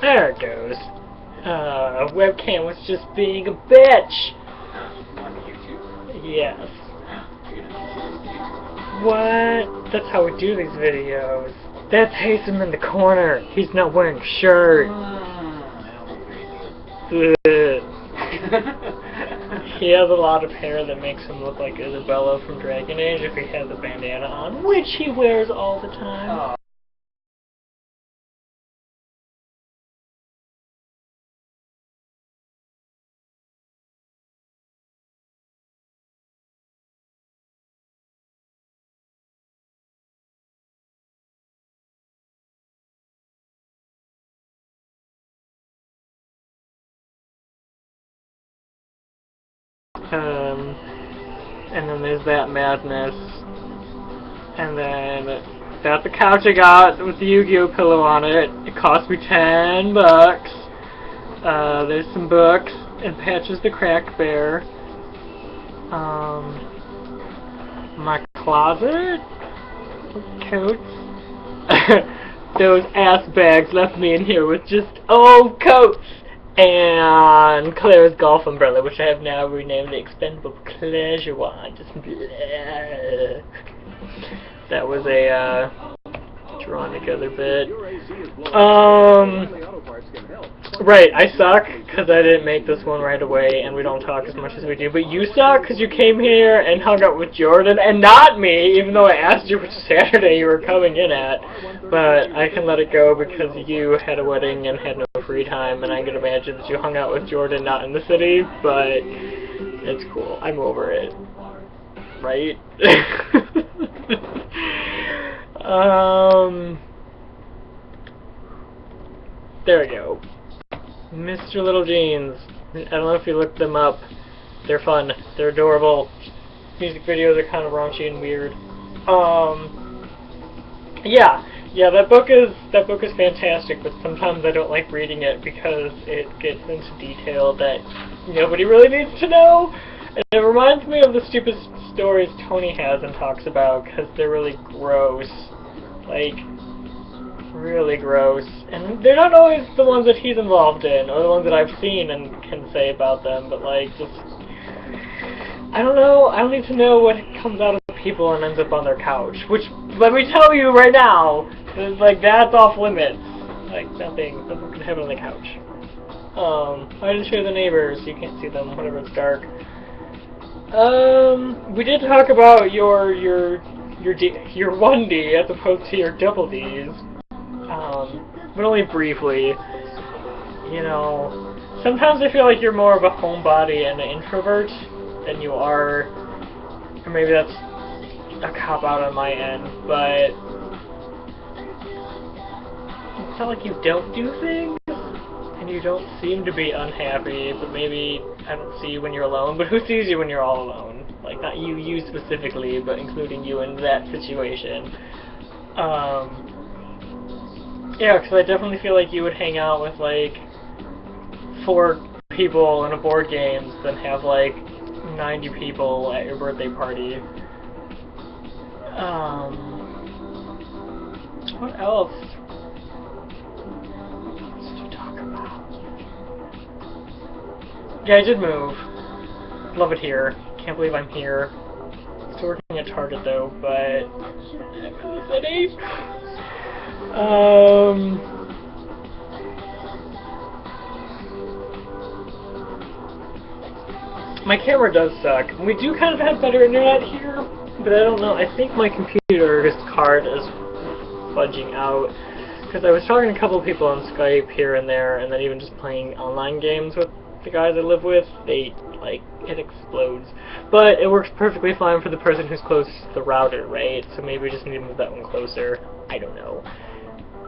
There it goes. Webcam was just being a bitch. On YouTube? Yes. You're gonna What? That's how we do these videos. That's Haysom in the corner. He's not wearing a shirt. He has a lot of hair that makes him look like Isabella from Dragon Age if he has a bandana on, which he wears all the time. Oh. And then there's that madness. And then that's the couch I got with the Yu-Gi-Oh pillow on it. It cost me $10. There's some books and Patches the Crack Bear. My closet, coats. Those ass bags left me in here with just old coats. And Claire's golf umbrella, which I have now renamed the Expendable Pleasure Wand. Just bleh. That was a drawn together bit. Right, I suck because I didn't make this one right away, and we don't talk as much as we do. But you suck because you came here and hung out with Jordan, and not me, even though I asked you which Saturday you were coming in at. But I can let it go because you had a wedding and had no free time, and I can imagine that you hung out with Jordan not in the city, but it's cool. I'm over it. Right? There we go. Mr. Little Jeans. I don't know if you looked them up. They're fun. They're adorable. Music videos are kind of raunchy and weird. Yeah, that book is fantastic, but sometimes I don't like reading it because it gets into detail that nobody really needs to know. And it reminds me of the stupid stories Tony has and talks about because they're really gross. Like, really gross. And they're not always the ones that he's involved in, or the ones that I've seen and can say about them, but like, just, I don't know, I don't need to know what comes out of people and ends up on their couch, which, let me tell you right now, like, that's off limits. Like, nothing can happen on the couch. I didn't show the neighbors, you can't see them, whenever it's dark. We did talk about your 1D as opposed to your double Ds. But only briefly. You know, sometimes I feel like you're more of a homebody and an introvert than you are, or maybe that's a cop-out on my end, but it's not like you don't do things, and you don't seem to be unhappy, but maybe I don't see you when you're alone, but who sees you when you're all alone? Like, not you specifically, but including you in that situation. Yeah, because I definitely feel like you would hang out with, like, 4 people in a board games than have, like, 90 people at your birthday party. What else? What else to talk about? Yeah, I did move. Love it here. Can't believe I'm here. Still working at Target, though, but I'm in the city. My camera does suck. We do kind of have better internet here, but I don't know. I think my computer's card is fudging out. Because I was talking to a couple of people on Skype here and there, and then even just playing online games with the guys I live with, it explodes. But it works perfectly fine for the person who's closest to the router, right? So maybe we just need to move that one closer. I don't know.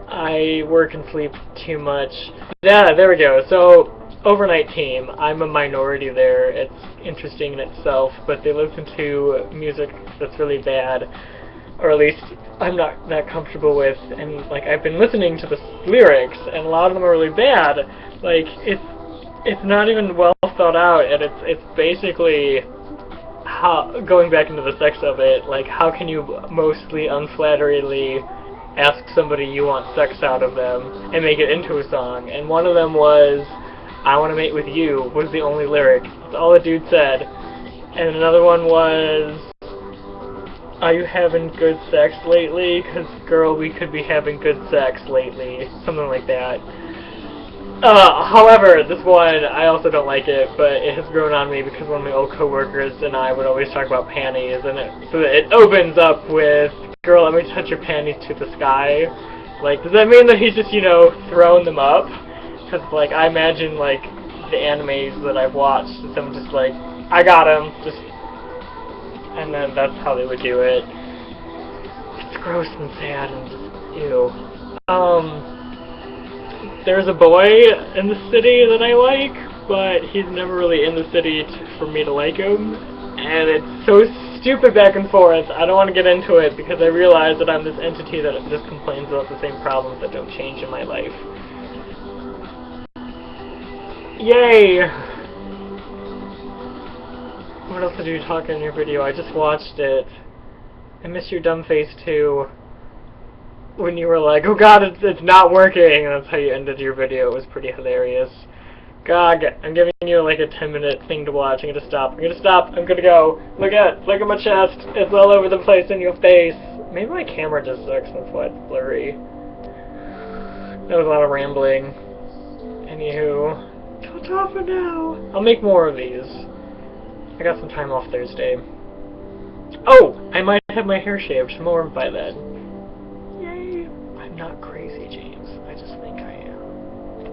I work and sleep too much. Yeah, there we go. So, overnight team. I'm a minority there. It's interesting in itself, but they listen to music that's really bad, or at least I'm not that comfortable with, and like I've been listening to the lyrics, and a lot of them are really bad. Like, it's not even well thought out, and it's basically how, going back into the sex of it, like, how can you mostly unflatteringly ask somebody you want sex out of them and make it into a song. And one of them was, I want to mate with you, was the only lyric. That's all the dude said. And another one was, are you having good sex lately? Because, girl, we could be having good sex lately. Something like that. However, this one, I also don't like it, but it has grown on me because one of my old coworkers and I would always talk about panties, and it opens up with, girl, let me touch your panties to the sky. Like, does that mean that he's just, you know, throwing them up? Because, like, I imagine, like, the animes that I've watched, and someone just like, I got him, just, and then that's how they would do it. It's gross and sad and just, ew. There's a boy in the city that I like, but he's never really in the city for me to like him, and it's so stupid back and forth. I don't want to get into it because I realize that I'm this entity that just complains about the same problems that don't change in my life. Yay! What else did you talk in your video? I just watched it. I miss your dumb face too. When you were like, oh god, it's not working, and that's how you ended your video. It was pretty hilarious. God, I'm giving you like a 10-minute thing to watch. I'm gonna stop. I'm gonna go. Look at my chest. It's all over the place in your face. Maybe my camera just sucks, that's why it's blurry. That was a lot of rambling. Anywho, ta-ta for now. I'll make more of these. I got some time off Thursday. Oh, I might have my hair shaved more by then.